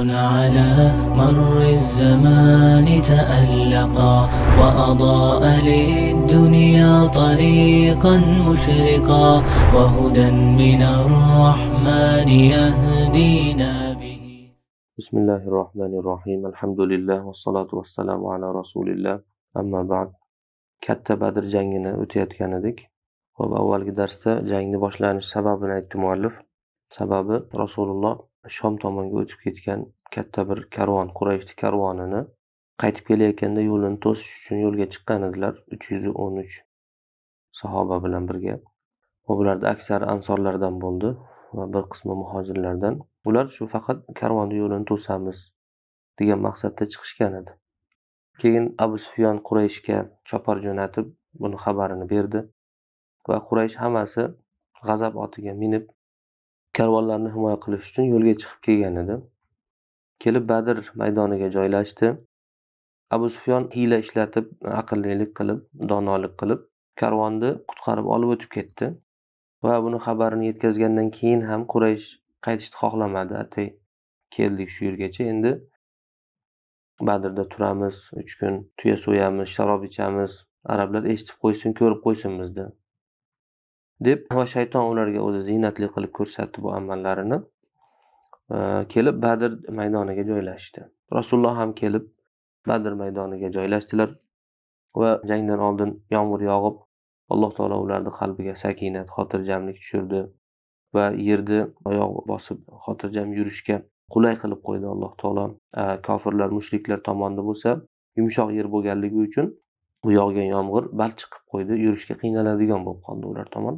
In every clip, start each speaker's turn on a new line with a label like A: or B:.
A: على مر الزمان تألقا وأضاء للدنيا طريقا مشرقا وهدى من الرحمن يهدينا به.
B: بسم الله الرحمن الرحيم. الحمد لله والصلاة والسلام على رسول الله. Amma ba'd. Katta Badr jangini o'tayotgan edik. Xo'p, avvalgi darsda jangni boshlanish sababini aytdi muallif. Sababi Rasululloh Shom tomonga o'tib ketgan katta bir karvon, Quraysh karvonini qaytib kelayotganda yo'lini to'sish uchun yo'lga chiqqan edilar. 313 sahoba bilan birga. Ularda aksari ansorlardan bo'ldi va bir qismi muhojirlardan. Ular shu faqat karvonni yo'lini to'samiz degan maqsadda chiqishgan edi. Keyin Abu Sufyon Qurayshga chopar jo'natib buni xabarini berdi va Quraysh hammasi g'azab otiga minib karvonlarni himoya qilish uchun yo'lga chiqib kelgan edi. Kelib Badr maydoniga joylashdi. Abu Sufyon hiyla ishlatib, aqllilik qilib, donolik qilib karvonni qutqarib olib o'tib ketdi. Va buni xabarini yetkazgandan keyin ham Quraysh qaytishni xohlamadi. Atay keldik shu yergacha, endi Badrda turamiz, 3 kun tuya so'yamiz, sharob ichamiz, arablar eshitib qo'ysin, ko'rib qo'ysin bizni deb va shayton ularga o'zi ziynatli qilib ko'rsatdi bu amallarini. Kelib Badr maydoniga joylashdi. Rasululloh ham kelib Badr maydoniga joylashdilar va jangdan oldin yomg'ir yog'ib, Alloh taolo ularning qalbiga sakinat, xotirjamlik tushirdi va yerni oyoq bosib xotirjam yurishga qulay qilib qo'ydi Alloh taolo. Kofirlar, mushriklar tomonidan bo'lsa, yumshoq yer bo'lganligi uchun bu yog'gan yomg'ir balchiq qilib qo'ydi, yurishga qiynaladigan bo'lib qoldi ular tomon.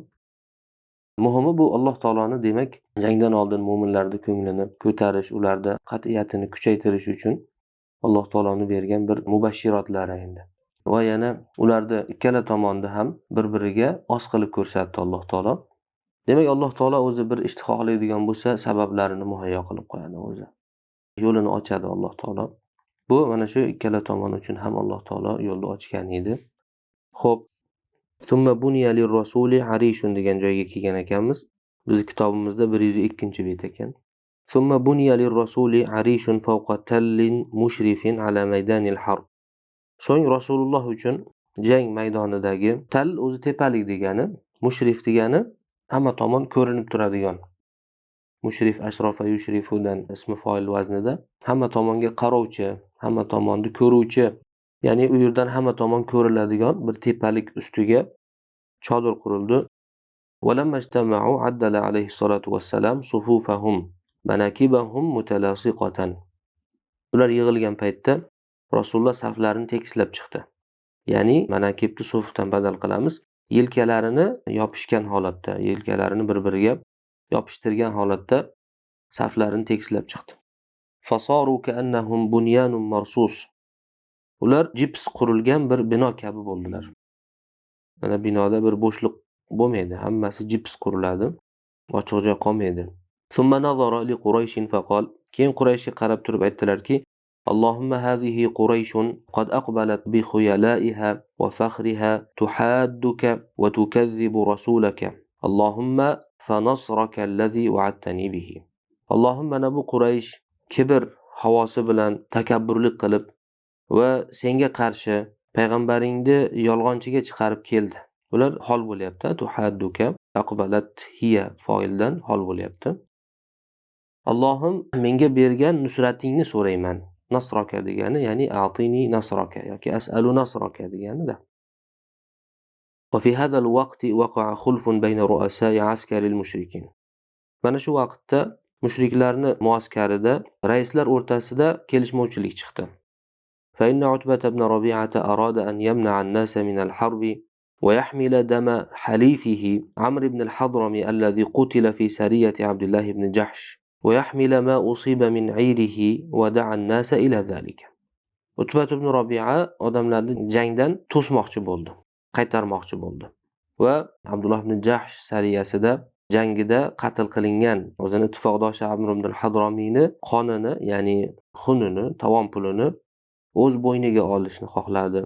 B: Muhimi bu Alloh taoloni, demak, jangdan oldin mu'minlarning ko'nglini ko'tarish, ularda qat'iyatini kuchaytirish uchun Alloh taoloni bergan bir mubashshirotlar endi. Va yana ularda ikkala tomonda ham bir-biriga os qilib ko'rsatdi Alloh taolo. Demak, Alloh taolo o'zi bir ish xohlaydigan bo'lsa, sabablarini muhayyo qilib qo'yadi o'zi. Yo'lini ochadi Alloh taolo. Bu mana shu ikkala tomon uchun ham Alloh taolo yo'lni ochgan edi. Xo'p, Thumma buniya lir-rasuli arishun degan joyga kelgan ekanmiz. Biz kitobimizda 102-bet ekan. Thumma buniya lir-rasuli arishun fawqa tallin mushrifin ala maydanil harb. So'ng Rasululloh uchun jang maydonidagi tal o'zi tepalik degani, mushrif degani hamma tomon ko'rinib turadigan. Mushrif ashrofa yushrifudan ismi foil vaznida hamma tomonga qarovchi, hamma tomonni ko'ruvchi, ya'ni u yerdan hamma tomon ko'riladigan bir tepalik ustiga chodir qurildi. Walamma ijtama'u addala alayhi salatu wassalam sufufahum manakibahum mutalasiqatan. Ular yig'ilgan paytda Rasululloh saflarini tekislab chiqdi. Ya'ni manakibni sufufdan badal qilamiz. Yelkalarini yopishgan holatda, yelkalarini bir-biriga yopishtirgan holatda saflarini tekislab chiqdi. Fasaru ka'annahum bunyanun marsus. Ular jips qurilgan bir bino kabi bo'ldilar. Mana binoda bir bo'shliq bo'lmaydi, hammasi jips quriladi, ochiq joy qolmaydi. Thumma nazara li Qurayshin faqal. Keyin Qurayshga qarab turib aytdilarki: Allohumma hazihi Qurayshun qad aqbalat bi khuyalaiha wa fakhriha tuhadduka wa tukazzibu rasulaka. Allohumma fanasraka allazi wa'adtani bihi. Allohumma nabu Quraysh kibr havosi bilan takabburlik qilib va senga qarshi payg'ambaringni yolg'onchiga chiqarib keldi. Ular hol bo'lyapti. Tuhadduka aqbalat hiya foildan hol bo'lyapti. Allohim menga bergan nusratingni so'rayman. Nasraka degani, ya'ni a'tini nasraka yoki as'alu nasraka deganida. Va fi hadha al-waqti waqa'a khulfun bayna ru'asa'i askari al-mushrikin. Mana shu vaqtda mushriklarning muaskarida raislar o'rtasida kelishmovchilik chiqdi. Fa inna Utbah ibn Rabi'ata arada an yamna'a an-nasa min al-harbi ويحمل دم حليفه عمرو بن الحضرمي الذي قتل في سرية عبد الله بن جحش ويحمل ما أصيب من عيره ودعا الناس إلى ذلك. Utbah ibn Rabi'a odamlarni jangdan to'smoqchi bo'ldi, qaytarmoqchi bo'ldi va Abdullah ibn Jahsh sariyasida jangida qatl qilingan o'zini ittifoqdoshi Amr ibn al-Hadromiyni qonini, ya'ni xunini, tovon pulini o'z bo'yniga olishni xohladi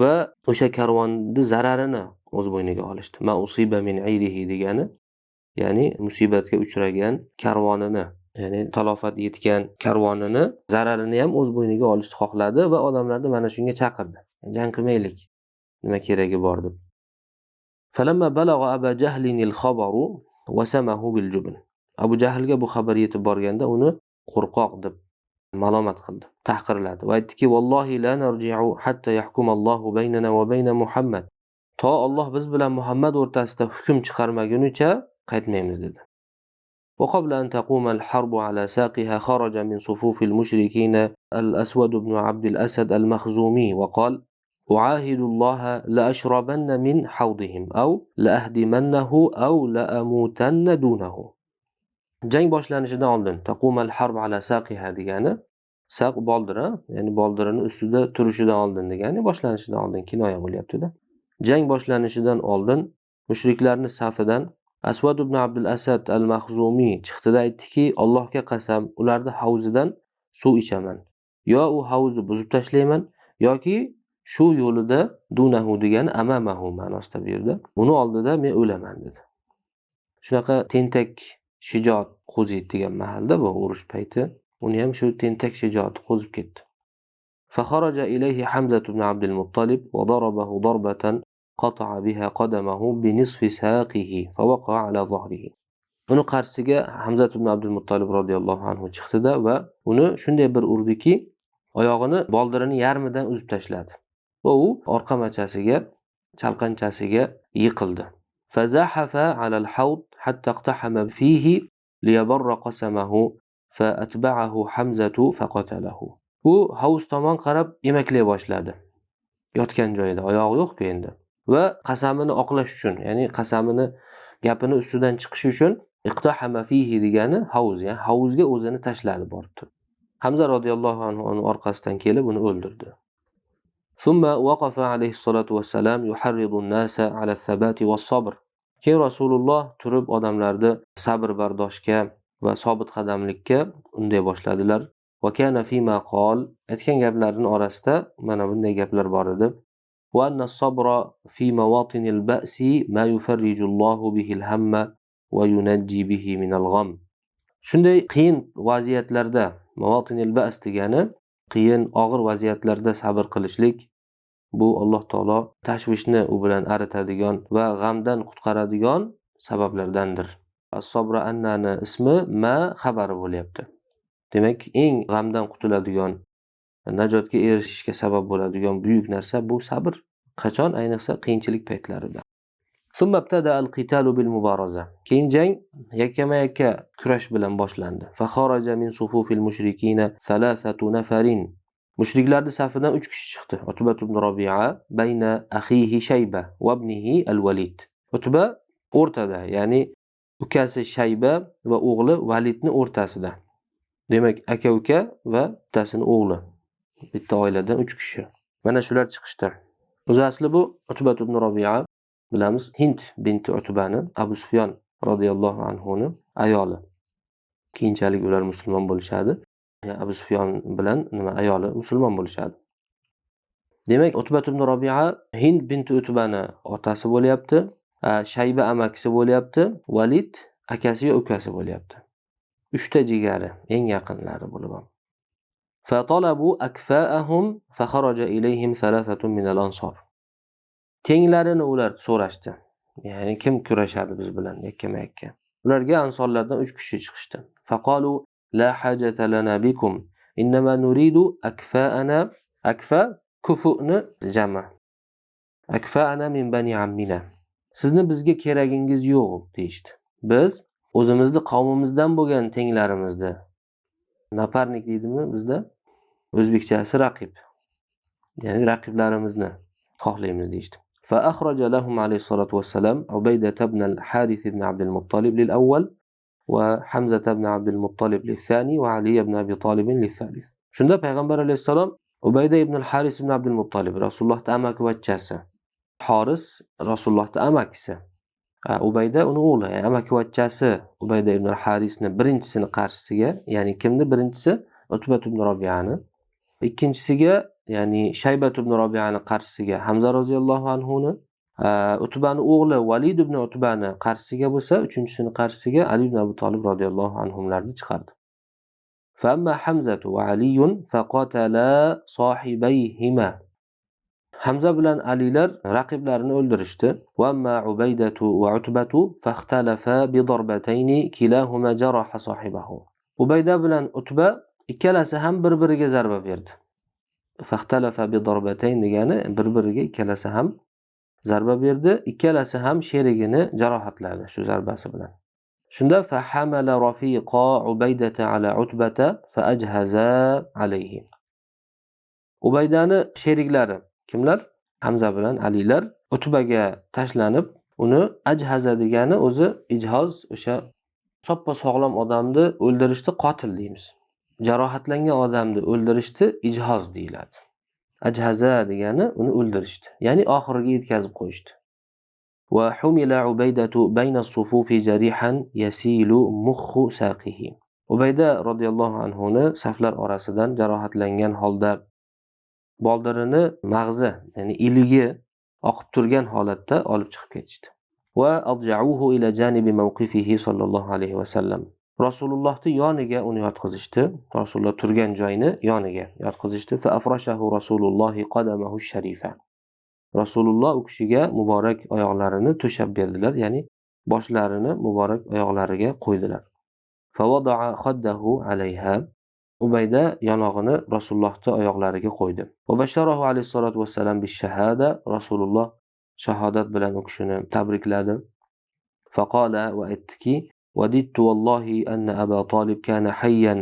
B: va o'sha karvonning zararini o'z bo'yniga olishdi. Ma usiba min ayrihi degani, ya'ni musibatga uchragan karvonini ya'ni talofat yetgan karvonini zararini ham o'z bo'yniga olishni xohladi va odamlarni mana shunga chaqirdi. Jang qilmaylik. Nima keragi bor deb. Falamma balagha Aba Jahlinil khabaru wasamahu bil jubn. Abu Jahlga bu xabar yetib borganda uni qo'rqoq deb malomat qildi, tahqirladi va aytdiki: "Vallohi la narji'u hatta yahkumallohu baynana va bayna Muhammad." To Alloh biz bilan Muhammad o'rtasida hukm chiqarmagunicha qaytmaymiz dedi. وقبل أن تقوم الحرب على ساقها خرج من صفوف المشركين الأسود بن عبد الأسد المخزومي وقال: أعاهد الله لأشربن من حوضهم أو لأهدمنه أو لأموتن دونه. Jang boshlanishidan oldin taqumal harb ala saqiha degani saq boldira, ya'ni boldirini ustida turishidan oldin degani boshlanishidan oldin kinoya bo'lyapti-da. Jang boshlanishidan oldin mushriklarning safidan Asvad ibn Abdul Asad al-Mahzumiy chiqdida aytdiki: "Allohga qasam, ularning havzidan suv ichaman. Yo u havzni buzib tashlayman yoki shu yo'lida dunahu degani amamahu ma'nosida bu yerda. Uni oldida men o'laman" dedi. Shunaqa tentak shijoat qo'ziydi degan mahalda bu urush payti. Uni ham shu tentak shijoati qo'zib ketdi. Fakharaja ilayhi Hamza ibn Abdul Muttalib va darabahu darbatan qata'a biha qadamahu bi nisfi saqihi fa waqa'a ala zahrihi. Uni qarshisiga Hamza ibn Abdul Muttalib radhiyallohu anhu chiqdida va uni shunday bir urdiki, oyog'ini boldirini yarmidan uzib tashladi. Va u orqa machasiga, chalqanchasiga yiqildi. Fazahafa ala al-hawd hatta iqtahama fihi liyabarra qasamahu fa atba'ahu Hamzatu faqatalahu. U havuz tomon qarab emaklay boshladi. Yotgan joyida oyog'i yo'q-ku endi. Va qasamini oqlash uchun, ya'ni qasamini gapini ustidan chiqish uchun iqtahama fihi degani havuz, ya'ni havuzga o'zini tashladi borib turib. Hamza radhiyallohu anhu uni orqasidan kelib uni o'ldirdi. Thumma waqafa alayhi salatu wassalam yuharridu an-nasa ala ath-thabati was-sabr. Keyin Rasululloh turib odamlarni sabr bardoshga va sobit qadamlikka unday boshladilar. Va kana fima qol, aytgan gaplarining orasida mana bunday gaplar bor edi. Wa anna as-sabra fi mawatinil ba'si ma yufarriju Allahu bihi al-hamma va yunajji bihi min al-gham. Shunday qiyin vaziyatlarda, mawatinil ba's degani qiyin og'ir vaziyatlarda sabr qilishlik, bu Alloh taolo tashvishni u bilan aritadigan va g'amdan qutqaradigan sabablardandir. As-sabra annani ismi ma xabari bo'lyapti. Demak, eng g'amdan qutuladigan, najotga erishishga sabab bo'ladigan buyuk narsa bu sabr. Qachon? Ayniqsa qiyinchilik paytlarida. Thumma ibtada al-qitalu bil mubaraza. Keyin jang yakkama-yakka kurash bilan boshlandi. Fa kharaja min sufufil mushrikina 3 nafarin. Mushriklarning safidan 3 kishi chiqdi. Utba ibn Rabi'a bayna akhihi Shayba va ibnihi al-Walid. Utba o'rtada, ya'ni ukasi Shayba va o'g'li Validning o'rtasida. Demak, aka-uka va bittasining o'g'li. Bitta oiladan 3 kishi. Mana shular chiqishdi. O'zi asli bu Utba ibn Rabi'a, bilamiz, Hind binti Utbani Abu Sufyon radhiyallohu anhuni ayoli. Keyinchalik ular musulmon bo'lishadi. Abu Sufyon bilan ayoli musulmon bo'lishadi. Demak, Utba ibn Rabi'a Hind binti Utbani otasi bo'lyapti, Shayba amakisi bo'lyapti, Valid akasi va ukasi bo'lyapti. 3 ta jigari, eng yaqinlari bo'lib. Fa talabu akfa'ahum fa kharaja ilayhim 3 min al-ansar. Tenglarini ular so'rashdi. Ya'ni kim kurashadi biz bilan yakkama-yakka. Ularga ansorlardan 3 kishi chiqishdi. Faqalu la hajata lana bikum innama nuridu akfa'ana. Akfa kufu'ni jama. Akfa'ana min bani ammina. Sizni bizga keragingiz yo'q deydi. Biz o'zimizni qavmimizdan bo'lgan tenglarimizni, naparnik deydimi bizda? O'zbekchasi raqib. Ya'ni raqiblarimizni xohlaymiz deydi. Fa akhraja lahum alayhi salatu wassalam Ubaydah ibn al-Harith ibn Abd al-Muttalib lil-awwal va Hamza ibn Abd al-Muttalib lil-thani va Ali ibn Abi Talib lil-thalith. Shunda payg'ambar alayhisalom Ubaydah ibn al-Harith ibn Abd al-Muttalib, Rasulullohning amakivachchasi. Haris Rasulullohning amakisi. Ubayda uni o'g'li, ya'ni amakivachchasi Ubayda ibn al-Harisni birinchisini qarshisiga, ya'ni kimni birinchisi? Utba ibn Rabi'ani. Ikkinchisiga, ya'ni Shayba ibn Rabi'ani qarshisiga Hamza roziyallohu anhuni, Utbani o'g'li Valid ibn Utbani qarshisiga bo'lsa, uchinchisini qarshisiga Ali ibn Abi Talib roziyallohu anhumlarni chiqardi. فأما حمزة وعلي فقاتلا صاحبيهما. Hamza bilan Alilar raqiblarini o'ldirishdi. Va amma Ubaydatu va Utbatu faxtalafa bi darbatayn kilahuma jaraha sahibahu. Ubayda bilan Utba ikkalasi ham bir-biriga zarba berdi. Faxtalafa bi darbatayn degani bir-biriga ikkalasi ham zarba berdi, ikkalasi ham sherigini jarohatladi shu zarbasi bilan. Shunda fahamala rafiqa Ubaydata ala Utbata faajhaza alayhi. Ubaydani sheriklari kimlar? Hamza bilan Alilar Utbaga tashlanib, uni ajhaza degani o'zi ijhoz, o'sha soppa sog'lom odamni o'ldirishni qotil deymiz. Jarohatlangan odamni o'ldirishni ijhoz deyiladi. Ajhaza degani uni o'ldirishdi, ya'ni oxiriga yetkazib qo'yishdi. Va humila Ubaydatu bayna as-sufufi jarihan yasilu mukhu saqihi. Ubayda radhiyallohu anhu ni saflar orasidan jarohatlangan holda boldirini mag'zi, ya'ni iligi oqib turgan holatda olib chiqib ketishdi. Va adja'uhu ila janibi mawqifihi sallallohu alayhi va sallam. Rasulullohning yoniga uni yotqizishdi. Rasululloh turgan joyini yoniga yotqizishdi. Fa afrashahu Rasululloh qadamahu sharifa. Rasululloh u kishiga muborak oyoqlarini to'shab berdilar, ya'ni boshlarini muborak oyoqlariga qo'ydilar. Fa wada'a khaddahu alayha. Ubayda yonog'ini Rasulullohning oyoqlariga qo'ydi. Va basharahu alayhi salatu vassalam bis shahada. Rasululloh shahodat bilan u kishini tabrikladi. Faqala va aytdiki: "Wadidtu wallahi anna Aba Talib kana hayyan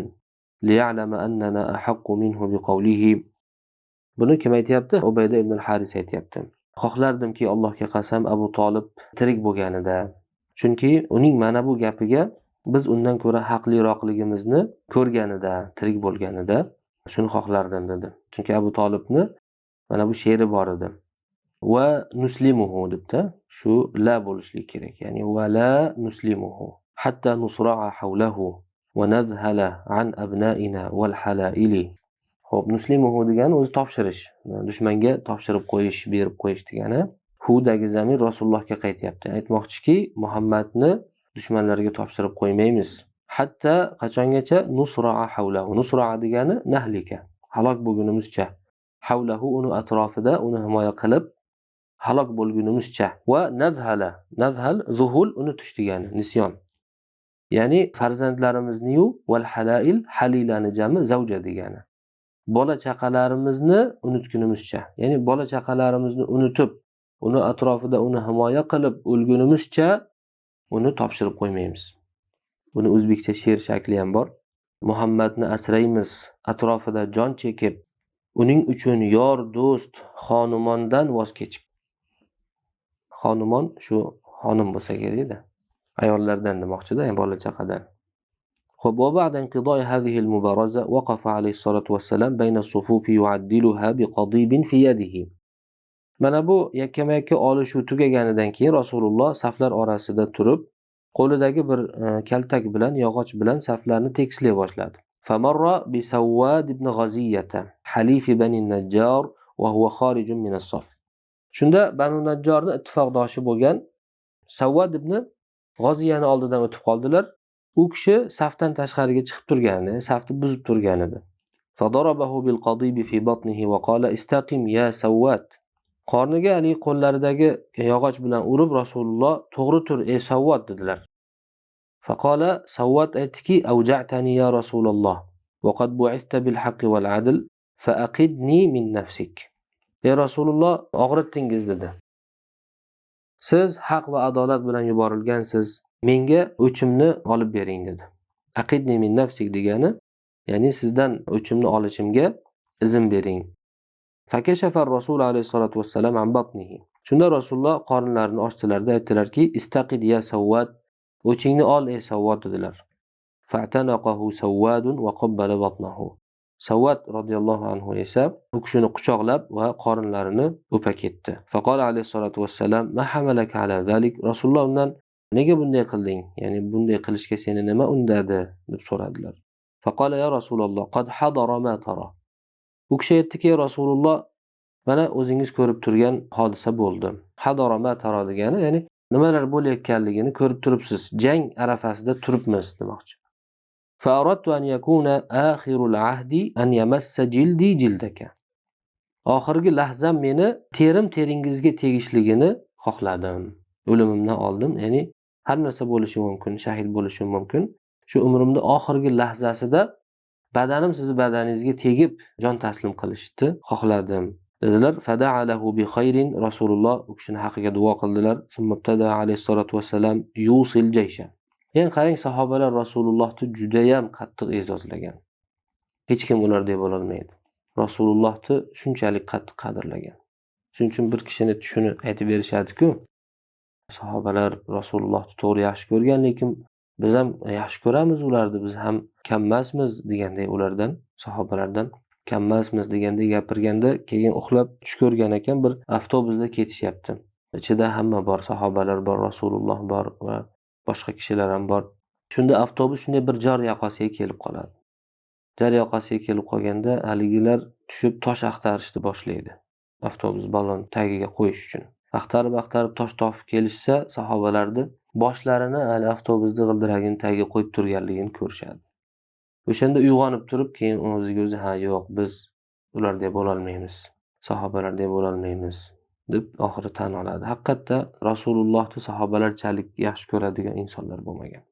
B: liya'lama annana ahaqqu minhu biqawlihi." Buni kim aytayapti? Ubayda ibn al-Haris aytayapti. Xohlardimki Allohga qasam Abu Talib tirik bo'lganida, chunki uning mana bu gapiga biz undan ko'ra haqliroqligimizni ko'rganida, tirik bo'lganida shuni xohlardim dedi. Chunki Abu Talibni mana bu she'ri bor edi. Va nuslimuhu debdi. Shu la bo'lishlik kerak. Ya'ni va la nuslimuhu hatta nusra'a hawlahu va nazhala an abna'ina wal halaili. Xo'p, nuslimuhu degani o'zi topshirish, dushmanga topshirib qo'yish, berib qo'yish degani. Hudagi zamir Rasulullohga qaytyapti. Aytmoqchiki, Muhammadni dushmanlarga topshirib qo'ymaymiz. Hatta qachongacha nusra'a hawlahu. Nusra'a degani nahlika, halok bo'lgunimizcha. Hawlahu uni atrofida uni himoya qilib halok bo'lgunimizcha. Va nazhala. Nazhal zuhul unutish degani, nisyon. Ya'ni farzandlarimizni-yu val halail, halilani jami zavja degani. Bola chaqalarimizni unutgunimizcha. Ya'ni bola chaqalarimizni unutib, uni atrofida uni himoya qilib o'lgunimizcha uni topshirib qo'ymaymiz. Buni o'zbekcha she'r shakli ham bor. Muhammadni asraymiz, atrofida jon chekib, uning uchun yor, do'st, xonumondan voz kechib. Xonumon shu xonim bo'lsa kerak-da. Ayollardan demoqchida, ya'ni bola chaqadan. Xo'p, va ba'da inqido'i hadhihi al-mubaraza waqafa alayhi salatu vassalam bayna as-sufufi yu'addiluha biqadibin fi yadihi. Mana bu yakkama-yakka olishuv tugaganidan keyin Rasululloh saflar orasida turib, qo'lidagi bir kaltak bilan, yog'och bilan saflarni tekislay boshladi. Famarra bi Sawwad ibn G'aziyata, halif bani Najjar va huwa kharijun min as-saf. Shunda Banu Najjorning ittifoqdoshi bo'lgan Sawwad ibn G'aziyani oldidan o'tib qoldilar. U kishi safdan tashqariga chiqib turgan edi, safni buzib turgan edi. Fadarabahu bil qadibi fi batnihi va qala istaqim ya Sawwad. Qorniga Ali qo'llaridagi yog'och bilan urib Rasululloh to'g'ri tur ey Sawwad dedilar. Faqala Sawwad aytdiki awja'tani ya Rasululloh va qad bu'ithta bil haqqi wal adl fa aqidni min nafsik. Ey Rasululloh, og'ritdingiz dedi. Siz haq va adolat bilan yuborilgansiz. Menga o'chimni olib bering dedi. Aqidni min nafsik degani, ya'ni sizdan o'chimni olishimga izn bering. Fakashafa Rasul alayhisolatu vassalam an batnihi. Shunda Rasululloh qornlarini ochdilarda aytdilarki, istaqid ya Sawwad, o'chingni ol ey Sawwad dedilar. Fa'tanaqahu Sawwadun va qabbala batnahu. Sawwad radhiyallohu anhu esa u kishini quchoqlab va qornlarini o'pa ketdi. Faqala alayhisolatu vassalam ma hamalaka ala zalik. Rasululloh undan nega bunday qilding? Ya'ni bunday qilishga seni nima undadi deb so'radilar. Faqala ya Rasululloh qad hadara ma tara. U kishi aytdiki, Rasululloh, mana o'zingiz ko'rib turgan hodisa bo'ldi. Hadara ma tara degani, ya'ni nimalar bo'layotganligini ko'rib turibsiz. Jang arafasida turibmiz demoqchi. فأردت أن يكون آخر العهد أن يمس جلدي جلدك. Oxirgi lahzam meni teringizga tegishligini xohladim. O'limimdan oldin, ya'ni har narsa bo'lishi mumkin, shahid bo'lishim mumkin. Shu umrimning oxirgi lahzasida badanim sizni badaningizga tegib jon taslim qilishni xohladim dedilar. Fada'a lahu bi khayrin. Rasululloh u kishini haqiga duo qildilar. Summabtada alayhissalatu vassalam yusil jaysha. Ya'ni qarang, sahobalar Rasulullohni juda ham qattiq e'zozlagan. Hech kim ulardek bo'la olmaydi. Rasulullohni shunchalik qattiq qadrlagan. Shuning uchun bir kishini tushunib aytib berishadi-ku, sahobalar Rasulullohni to'g'ri yaxshi ko'rgan, lekin biz ham yaxshi ko'ramiz ularni, biz ham kam emasmiz deganday ulardan, sahobalardan kam emasmiz deganday gapirganda, keyin uxlab tush ko'rgan ekan, bir avtobusda ketishyapti. Ichida hamma bor, sahobalar bor, Rasululloh bor va boshqa kishilar ham bor. Shunda avtobus shunday bir jar yoqasiga kelib qoladi. Jar yoqasiga kelib qolganda haligilar tushib tosh axtarishni boshlaydi. Avtobus balon tagiga qo'yish uchun. Axtarib tosh topib kelishsa, sahobalarni boshlarini hali avtobusning g'ildiragini tagiga qo'yib turganligini ko'rishadi. O'shanda uyg'onib turib, keyin o'ziga o'zi ha yo'q, biz ulardek bo'la olmaymiz, sahobalardek bo'la olmaymiz deb oxiri tan oladi. Haqiqatda Rasulullohni sahobalarchalik yaxshi ko'radigan insonlar bo'lmagan.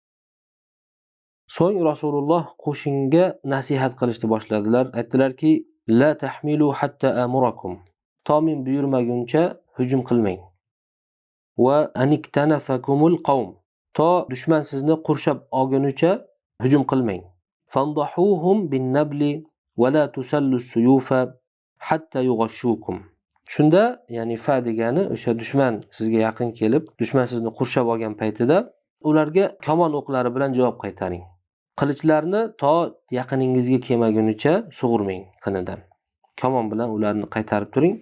B: So'ng Rasululloh qo'shinga nasihat qilishni boshladilar. Aytdilarki: "La tahmilu hatta amurakum." Tomin buyurmaguncha hujum qilmang. Va aniktanafakumul qawm. To dushman sizni qurshab olgunicha hujum qilmang. Fandahuhum bin nabli va la tusallu suyufa hatta yughashukum. Shunda, ya'ni fa degani o'sha dushman sizga yaqin kelib, dushman sizni qurshab olgan paytida ularga kamon o'qlari bilan javob qaytaring. Qilichlarni to yaqiningizga kelmagunicha sug'urmang qinidan. Kamon bilan ularni qaytarib turing.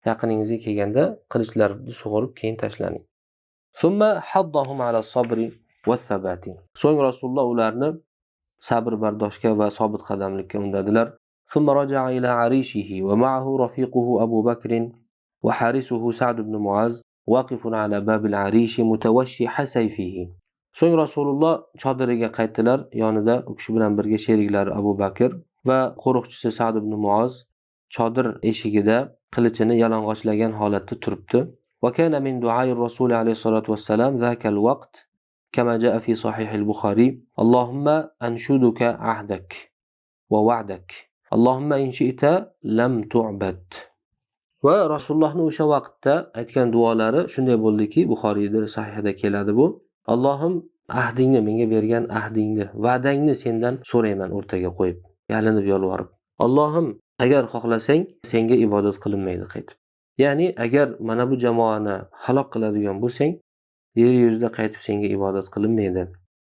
B: Yaqiningizga kelganda qilichlarni sug'urib keyin tashlaning. Summa haddahum ala sabri va sabati. So'ng Rasululloh ularni sabr bardoshga va sobit qadamlikka undadilar. Summa raja'a ila arishihi va ma'ahu rafiquhu Abu Bakr va harisuhu Sa'd ibn Mu'az waqifun ala babil arishi mutawashshiha sayfihi. So'ng Rasululloh chodiriga qaytdilar. Yonida u kishi bilan birga sheriklari Abu Bakr va qo'riqchisi Sa'd ibn Mu'az chodir eshigida qilichini yalang'ochlagan holatda turibdi. Va kana min du'ai Rasul alayhi salatu vassalam zakal vaqt kama jaa fi sahih al-Bukhari Allohumma anshuduka ahdak va wa'dak Allohumma in shi'ta lam tu'bad. Va Rasulullohning o'sha vaqtda aytgan duolari shunday bo'ldiki, Buxoriyda sahihda keladi bu. Allohim, ahdingni, menga bergan ahdingni, va'dangni sendan so'rayman o'rtaga qo'yib, yalinib yolvorib. Allohim, agar xohlasang senga ibodat qilinmaydi qaytib. Ya'ni agar mana bu jamoani halok qiladigan bo'lsang, yer yuzida qaytib senga ibodat qilinmaydi.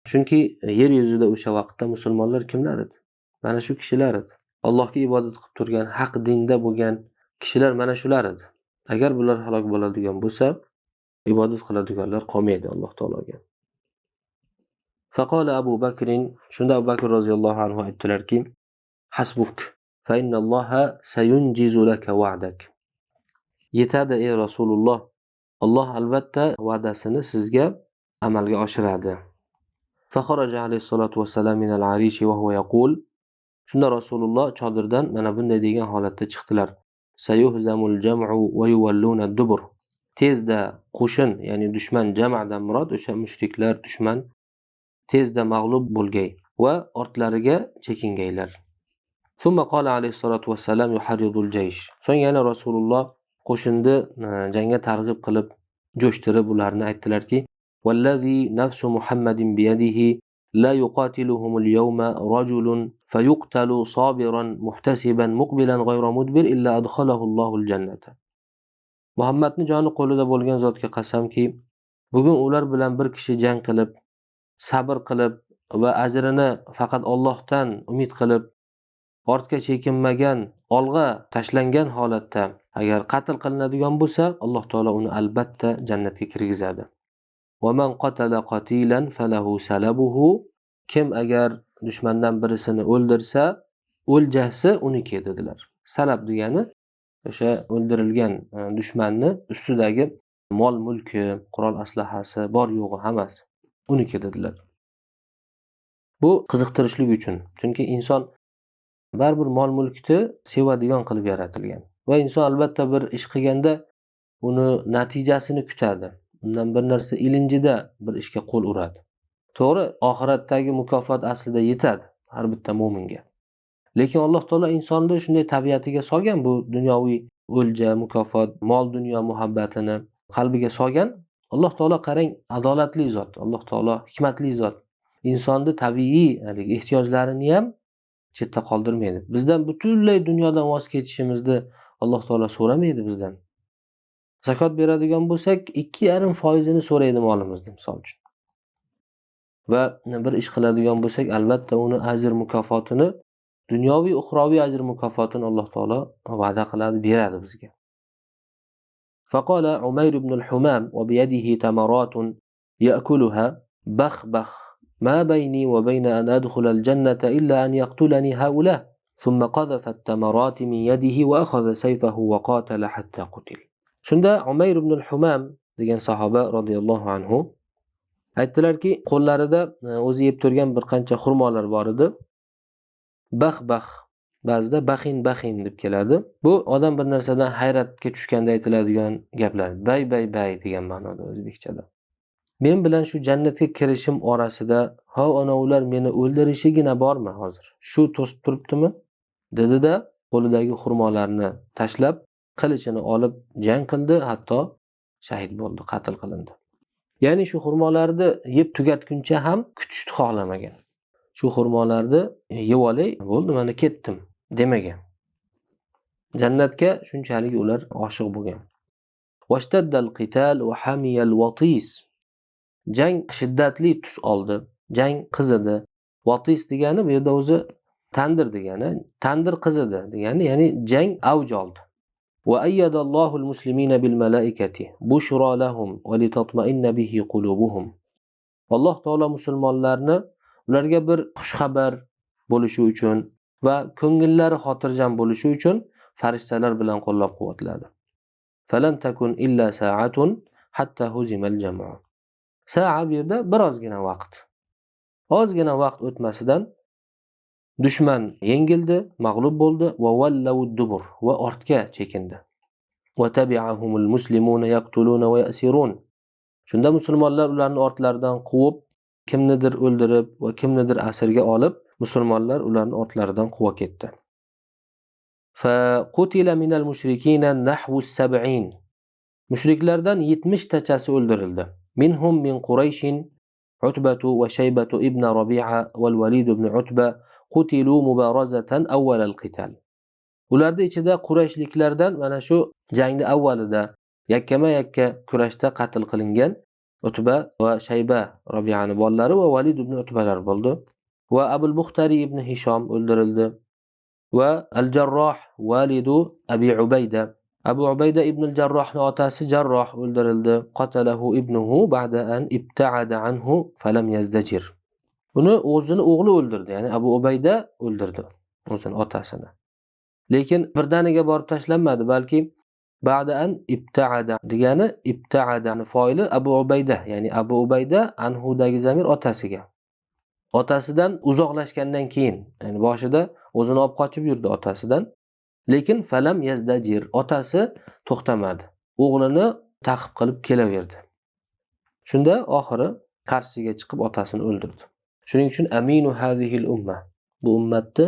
B: Chunki yer yuzida o'sha vaqtda musulmonlar kimlar edi? Mana shu kishilar edi. Allohga ibodat qilib turgan, haq dinda bo'lgan kishilar mana shular edi. Agar bular halok bo'ladigan bo'lsa, ibodat qiladiganlar qolmaydi Alloh taologa. Faqala Abu Bakr, shunda Abu Bakr roziyallohu anhu aytdilarki: "Hasbuk fa innalloha sayunjizu laka wa'dak." Yetadi ey Rasululloh, Alloh albatta va'dasini sizga amalga oshiradi. Fakharaja alayhi salatu vassalam min al-arishi wa huwa yaqul. Shunda Rasululloh chodirdan mana bunday degan holatda chiqdilar. Sayuhzamul jam'u wa yuwalluna ad-dubur. Tezda qo'shin, ya'ni dushman, jam'dan murod o'sha mushriklar, dushman tezda mag'lub bo'lgay va ortlariga chekingaylar. Thumma qala alayhi salatu vassalam yuharridul jaysh. So'ng yana Rasululloh qo'shinni jangga targ'ib qilib, jo'shtirib ularni aytdilarki: "Vallazi nafsu Muhammadin biyadihi la yuqatiluhumul yawma rajulun fayuqtalu sabiran muhtasiban muqbilan ghayra mudbir illa adkhalahu Allohul jannata." Muhammadning joni qo'lida bo'lgan zotga qasamki, bugun ular bilan bir kishi jang qilib, sabr qilib va ajrini faqat Allohdan umid qilib, ortga chekinmagan, olg'a tashlangan holatda agar qatl qilinadigan bo'lsa, Alloh taolo uni albatta jannatga kirgizadi. Va man qatala qatilan falahu salabuhu. Kim agar dushmandan birisini o'ldirsa, o'ljasi uniki dedilar. Salab degani o'sha o'ldirilgan dushmanni ustidagi mol mulki, qurol aslahasi, bor yo'g'i hammasi uniki dedilar. Bu qiziqtirishlik uchun. Chunki inson baribir mol-mulkni sevadigan qilib yaratilgan. Va inson albatta bir ish qilganda uni natijasini kutadi. Undan bir narsa ilinjida bir ishga qo'l uradi. To'g'ri, oxiratdagi mukofot aslida yetadi har bitta mo'minga. Lekin Alloh taolo insonni shunday tabiatiga solgan, bu dunyoviy o'lja, mukofot, mol dunyo muhabbatini qalbiga solgan. Alloh taolo qarang, adolatli zot, Alloh taolo hikmatli zot. Insonni tabiiy ehtiyojlarini ham chetda qoldirmaydi. Bizdan butunlay dunyodan voz kechishimizni Alloh taolo so'ramaydi bizdan. Zakot beradigan bo'lsak, 2,5% so'raydi molimizni, misol uchun. Va bir ish qiladigan bo'lsak, albatta uni ajr mukofotini, dunyoviy uxroviy ajr mukofotini Alloh taolo va'da qiladi, beradi bizga. Faqala Umayr ibn al-Humam va biyadihi tamaratun ya'kuluha bakh ma bayni wa bayna an adkhula al-jannata illa an yaqtulani haula thumma qadhafa at-tamarati min yadihi wa akhadha sayfahu wa qatala hatta qutil. Shunda Umayr ibn al-Humam degan sahoba radhiyallohu anhu aytdilarki, qo'llarida o'zi yeb turgan bir qancha xurmolar bor edi. Bax, ba'zida baxin deb keladi. Bu odam bir narsadan hayratga tushganda aytiladigan gaplar. Bay degan ma'noda o'zbekchada. Men bilan shu jannatga kirishim orasida ana ular meni o'ldirishigina bormi hozir? Shu to'sib turibdimi? Dedi-da, qo'lidagi xurmolarni tashlab, qilichini olib jang qildi, hatto shahid bo'ldi, qatl qilindi. Ya'ni shu xurmolarni yeb tugatguncha ham kutishni xohlamagan. Shu xurmolarni yeb olay, bo'ldi, mana ketdim demagan. Jannatga shunchalik ular oshiq bo'lgan. Washtaddal qital wa hamiyal watis. Jang shiddatli tus oldi, jang qizidi. Watis degani bu yerda o'zi tandir degani, tandir qizidi degani, ya'ni jang avj oldi. Wa ayyadallohu al-muslimina bil malaikati bushra lahum wa litatma'inna bihi qulubuhum. Alloh taolo musulmonlarni ularga bir xushxabar bo'lishi uchun va ko'ngillari xotirjam bo'lishi uchun farishtalar bilan qo'llab-quvvatladi. Falam takun illa sa'atun hatta huzimal jam'u. Sa'a bu yerda birozgina vaqt. Ozgina vaqt o'tmasidan dushman yengildi, mag'lub bo'ldi va wallavud dubur va ortga chekindi. Va tabi'ahumul muslimuna yaqtuluna va yasirun. Shunda musulmonlar ularni ortlaridan quvib, kimnidir o'ldirib va kimnidir asirga olib, musulmonlar ularni ortlaridan quva ketdi. Fa qutila minal mushrikina nahwu 70. Mushriklardan 70 tachasi o'ldirildi. Minhum min Qurayshin Utbatu va Shaybatu ibn Rabi'a wal Walid ibn Utba qutilu mubarazatan awwal al-qital. Ularning ichida Qurayshliklardan mana shu jangning avvalida yakkama-yakka kurashda qatl qilingan Utba va Shayba Rabi'ani bolalari va Walid ibn Utbalar bo'ldi. Va Abul Bukhtari ibn Hisham o'ldirildi. Va Al-Jarroh validu Abi Ubayda. Abu Ubayda ibn al-Jarrohning otasi Jarroh o'ldirildi. Qatalahu ibnuhu ba'da an ibta'ada anhu falam yazdajir. Uni o'zini o'g'li o'ldirdi, ya'ni Abu Ubayda o'ldirdi o'zini otasini. Lekin birdaniga borib tashlanmadi, balki ba'da an ibta'ada degani ibta'adani foili Abu Ubayda, ya'ni Abu Ubayda anhudagi zamir otasiga. Otasidan uzoqlashgandan keyin, ya'ni boshida o'zini olib qochib yurdi otasidan. Lekin falam yazdajir, otasi to'xtamadi. O'g'lini ta'qib qilib kelaverdi. Shunda oxiri qarshisiga chiqib otasini o'ldirdi. Shuning uchun aminu hazihil umma, bu ummatni